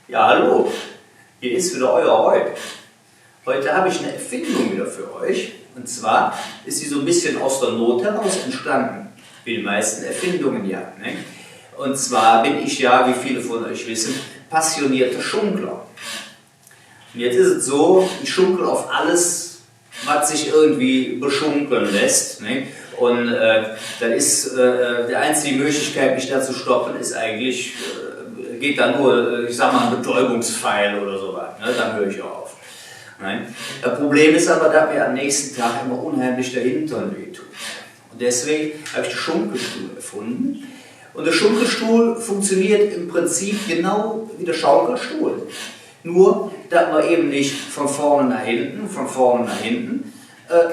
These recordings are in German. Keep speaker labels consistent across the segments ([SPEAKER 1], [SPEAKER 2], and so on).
[SPEAKER 1] Ja, hallo, hier ist wieder euer Roy. Heute habe ich eine Erfindung wieder für euch. Und zwar ist sie so ein bisschen aus der Not heraus entstanden, wie die meisten Erfindungen ja. Ne? Und zwar bin ich ja, wie viele von euch wissen, passionierter Schunkler. Und jetzt ist es so, ich schunkel auf alles, was sich irgendwie beschunkeln lässt. Ne? Und dann ist die einzige Möglichkeit, mich da zu stoppen, ist eigentlich, geht da nur, ich sag mal, ein Betäubungspfeil oder sowas. Ne? Dann höre ich auf. Nein. Das Problem ist aber, dass mir am nächsten Tag immer unheimlich der Hintern wehtut. Und deswegen habe ich den Schunkelstuhl erfunden. Und der Schunkelstuhl funktioniert im Prinzip genau wie der Schaukelstuhl. Nur, dass man eben nicht von vorne nach hinten,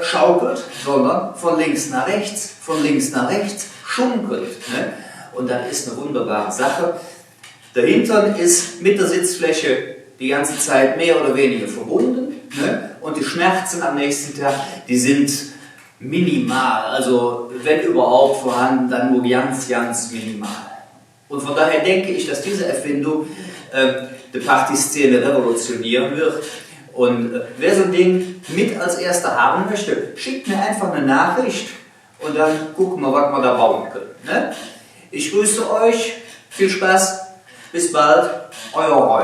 [SPEAKER 1] schaukelt, sondern von links nach rechts schunkelt. Ne? Und das ist eine wunderbare Sache. Der Hintern ist mit der Sitzfläche die ganze Zeit mehr oder weniger verbunden. Ne? Und die Schmerzen am nächsten Tag, die sind minimal. Also wenn überhaupt vorhanden, dann nur ganz, ganz minimal. Und von daher denke ich, dass diese Erfindung die Partyszene revolutionieren wird. Und wer so ein Ding mit als erster haben möchte, schickt mir einfach eine Nachricht und dann gucken wir, was wir da bauen können. Ne? Ich grüße euch, viel Spaß, bis bald, euer Roy.